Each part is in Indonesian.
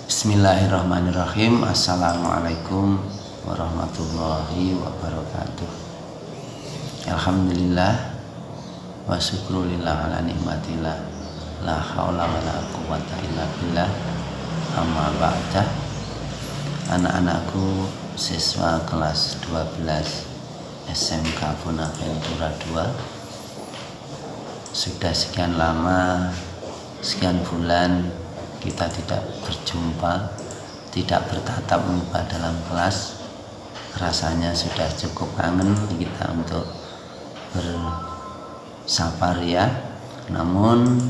Bismillahirrahmanirrahim. Assalamualaikum warahmatullahi wabarakatuh. Alhamdulillah wa syukrulillah ala nikmatillah, la haula wa la quwwata illa billah. Amma ba'dah. Anak-anakku siswa kelas 12 SMK Bonaventura 2, sudah sekian lama, sekian bulan kita tidak berjumpa, tidak bertatap muka dalam kelas. Rasanya sudah cukup kangen kita untuk bersapar ya. Namun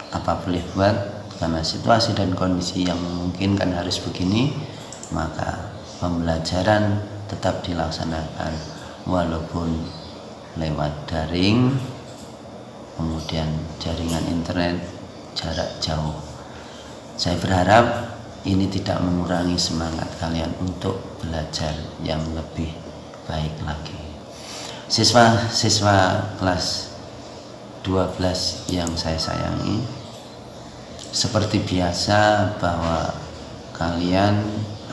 apa boleh buat, karena situasi dan kondisi yang memungkinkan harus begini, maka pembelajaran tetap dilaksanakan walaupun lewat daring, kemudian jaringan internet, jarak jauh. Saya berharap ini tidak mengurangi semangat kalian untuk belajar yang lebih baik lagi. Siswa-siswa kelas 12 yang saya sayangi, seperti biasa bahwa kalian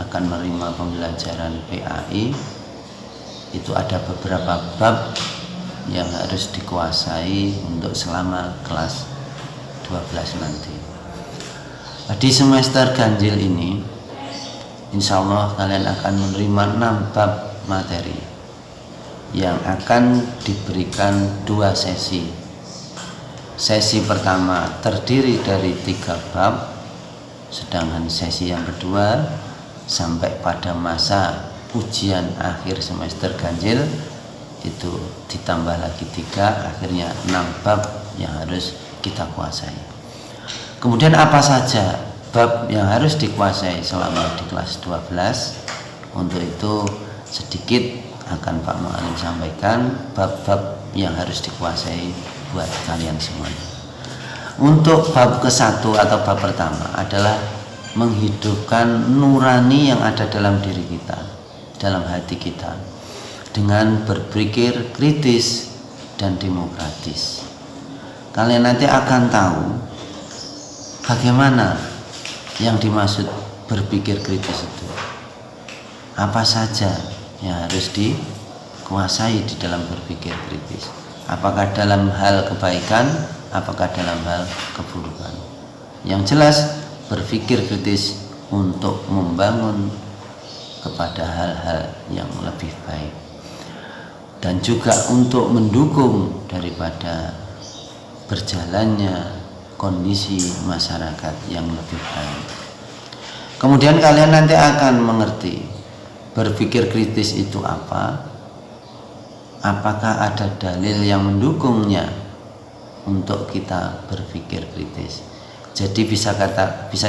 akan menerima pembelajaran PAI. Itu ada beberapa bab yang harus dikuasai untuk selama kelas 12 nanti. Di semester ganjil ini, insya Allah kalian akan menerima 6 bab materi yang akan diberikan 2 sesi. Sesi pertama terdiri dari 3 bab, sedangkan sesi yang kedua sampai pada masa ujian akhir semester ganjil itu ditambah lagi 3, akhirnya 6 bab yang harus kita kuasai. Kemudian apa saja bab yang harus dikuasai selama di kelas 12? Untuk itu sedikit akan Pak Mu'alim sampaikan bab-bab yang harus dikuasai buat kalian semuanya. Untuk bab ke-1 atau bab pertama adalah menghidupkan nurani yang ada dalam diri kita, dalam hati kita, dengan berpikir kritis dan demokratis. Kalian nanti akan tahu bagaimana yang dimaksud berpikir kritis itu. Apa saja yang harus dikuasai di dalam berpikir kritis? Apakah dalam hal kebaikan, apakah dalam hal keburukan? Yang jelas berpikir kritis untuk membangun kepada hal-hal yang lebih baik, dan juga untuk mendukung daripada berjalannya kondisi masyarakat yang lebih baik. Kemudian kalian nanti akan mengerti berpikir kritis itu apa, apakah ada dalil yang mendukungnya untuk kita berpikir kritis. Jadi bisa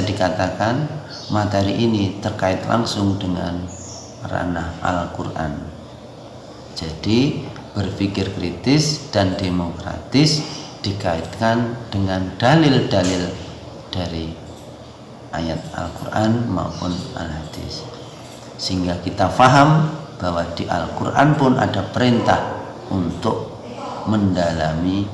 dikatakan materi ini terkait langsung dengan ranah Al-Quran. Jadi berpikir kritis dan demokratis dikaitkan dengan dalil-dalil dari ayat Al-Quran maupun Al-Hadis, sehingga kita faham bahwa di Al-Quran pun ada perintah untuk mendalami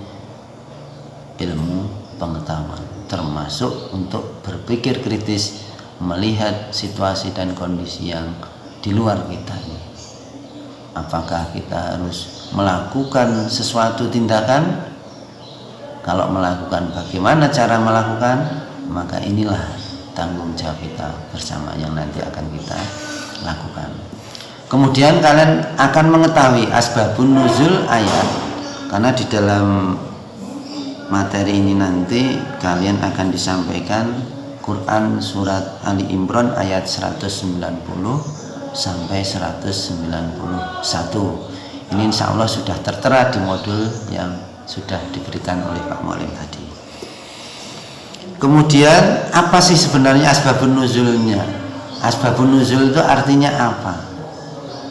ilmu pengetahuan, termasuk untuk berpikir kritis, melihat situasi dan kondisi yang di luar kita ini. Apakah kita harus melakukan sesuatu tindakan? Kalau melakukan, bagaimana cara melakukan? Maka inilah tanggung jawab kita bersama yang nanti akan kita lakukan. Kemudian kalian akan mengetahui asbabun nuzul ayat, karena di dalam materi ini nanti kalian akan disampaikan Quran surat Ali Imran ayat 190 sampai 191. Ini insya Allah sudah tertera di modul yang sudah diberikan oleh Pak Mu'alim tadi. Kemudian apa sih sebenarnya asbabun nuzulnya? Asbabun nuzul itu artinya apa?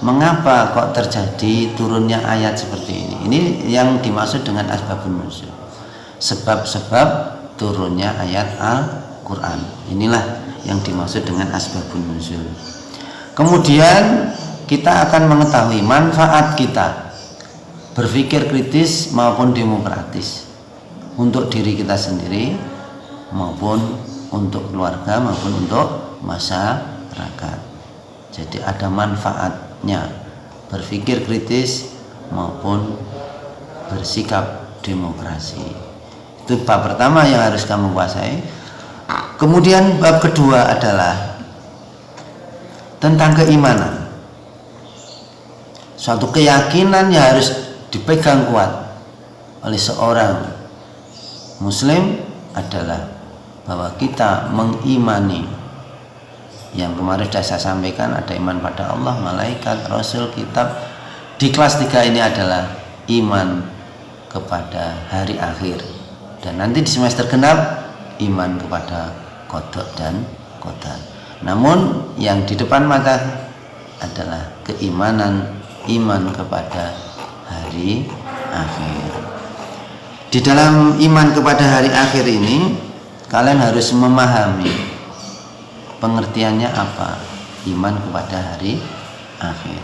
Mengapa kok terjadi turunnya ayat seperti ini? Ini yang dimaksud dengan asbabun nuzul. Sebab-sebab turunnya ayat Al-Quran. Inilah yang dimaksud dengan asbabun nuzul. Kemudian kita akan mengetahui manfaat kita berpikir kritis maupun demokratis untuk diri kita sendiri maupun untuk keluarga maupun untuk masyarakat. Jadi ada manfaatnya berpikir kritis maupun bersikap demokrasi. Itu bab pertama yang harus kamu kuasai. Kemudian bab kedua adalah tentang keimanan. Suatu keyakinan yang harus dipegang kuat oleh seorang muslim adalah bahwa kita mengimani yang kemarin sudah saya sampaikan, ada iman pada Allah, malaikat, rasul, kitab. Di kelas 3 ini adalah iman kepada hari akhir, dan nanti di semester genap iman kepada qada dan qadar. Namun yang di depan mata adalah keimanan iman kepada hari akhir. Di dalam iman kepada hari akhir ini kalian harus memahami pengertiannya apa iman kepada hari akhir.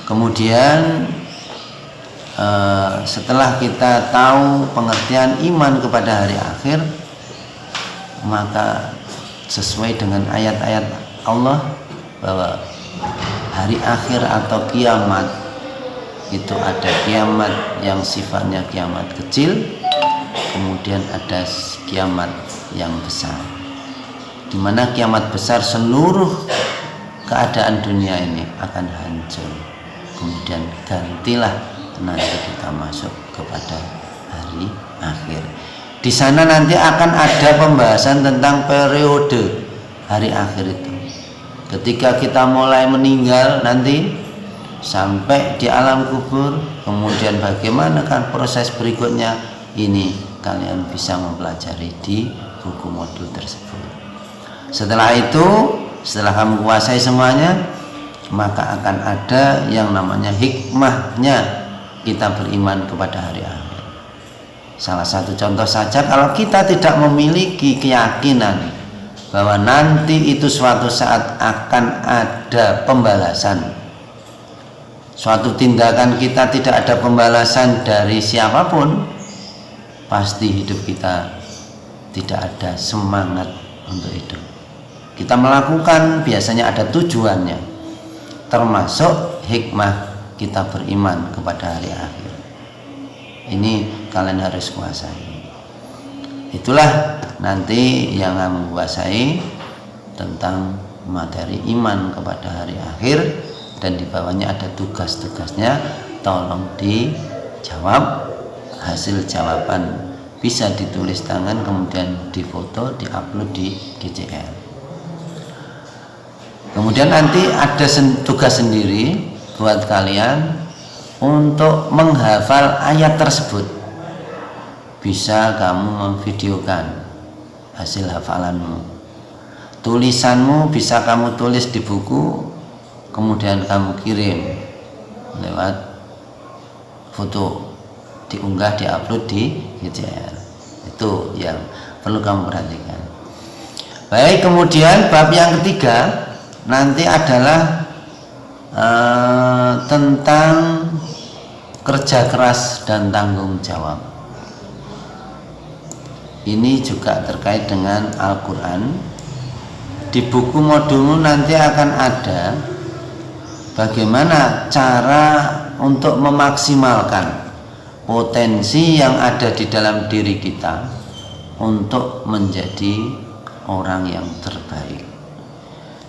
Kemudian setelah kita tahu pengertian iman kepada hari akhir, maka sesuai dengan ayat-ayat Allah bahwa hari akhir atau kiamat itu ada kiamat yang sifatnya kiamat kecil, kemudian ada kiamat yang besar, di mana kiamat besar seluruh keadaan dunia ini akan hancur, kemudian gantilah nanti kita masuk kepada hari akhir. Di sana nanti akan ada pembahasan tentang periode hari akhir itu. Ketika kita mulai meninggal nanti sampai di alam kubur, kemudian bagaimana kan proses berikutnya, ini kalian bisa mempelajari di buku modul tersebut. Setelah itu, setelah kamu kuasai semuanya, maka akan ada yang namanya hikmahnya kita beriman kepada hari akhir. Salah satu contoh saja, kalau kita tidak memiliki keyakinan bahwa nanti itu suatu saat akan ada pembalasan, suatu tindakan kita tidak ada pembalasan dari siapapun, pasti hidup kita tidak ada semangat untuk hidup. Kita melakukan biasanya ada tujuannya, termasuk hikmah kita beriman kepada hari akhir. Ini kalian harus kuasai. Itulah nanti yang kamu kuasai tentang materi iman kepada hari akhir, dan di bawahnya ada tugas-tugasnya. Tolong dijawab. Hasil jawaban bisa ditulis tangan, kemudian difoto, diupload di GCL. Kemudian nanti ada tugas sendiri buat kalian untuk menghafal ayat tersebut. Bisa kamu memvideokan hasil hafalanmu. Tulisanmu bisa kamu tulis di buku, kemudian kamu kirim lewat foto, diunggah, diupload di GCR. Itu yang perlu kamu perhatikan. Baik, kemudian bab yang ketiga nanti adalah tentang kerja keras dan tanggung jawab. Ini juga terkait dengan Al-Quran. Di buku modulmu nanti akan ada bagaimana cara untuk memaksimalkan potensi yang ada di dalam diri kita untuk menjadi orang yang terbaik,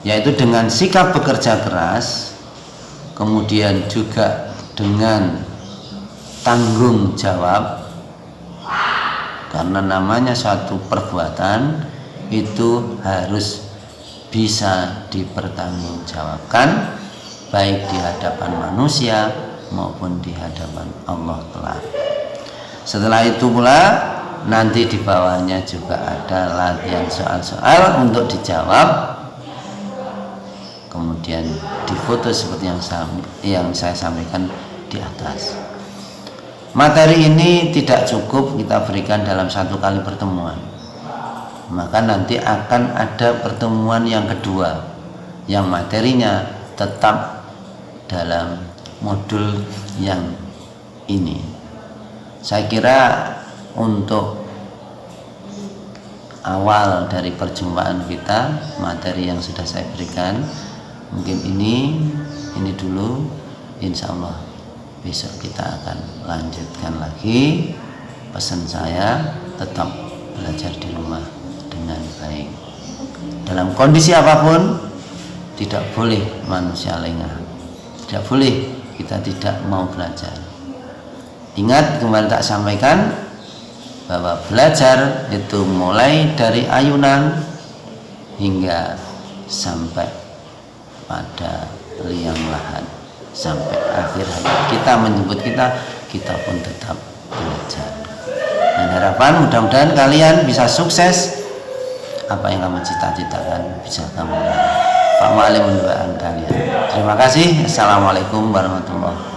yaitu dengan sikap bekerja keras, kemudian juga dengan tanggung jawab, karena namanya suatu perbuatan itu harus bisa dipertanggungjawabkan, baik di hadapan manusia maupun di hadapan Allah kelak. Setelah itu pula nanti di bawahnya juga ada latihan soal-soal untuk dijawab, kemudian difoto seperti yang saya sampaikan di atas. Materi ini tidak cukup kita berikan dalam satu kali pertemuan, maka nanti akan ada pertemuan yang kedua yang materinya tetap dalam modul yang ini. Saya kira untuk awal dari perjumpaan kita, materi yang sudah saya berikan mungkin ini dulu. Insya Allah besok kita akan lanjutkan lagi. Pesan saya, tetap belajar di rumah dengan baik. Dalam kondisi apapun, tidak boleh manusia lengah, tidak boleh kita tidak mau belajar. Ingat, kembali tak sampaikan bahwa belajar itu mulai dari ayunan hingga sampai pada liang lahat, sampai akhir hayat kita menyebut kita pun tetap belajar. Dan harapan mudah-mudahan kalian bisa sukses, apa yang kamu cita-citakan bisa kamu raih. Pak Mualim mendoakan kalian. Terima kasih. Assalamualaikum warahmatullahi wabarakatuh.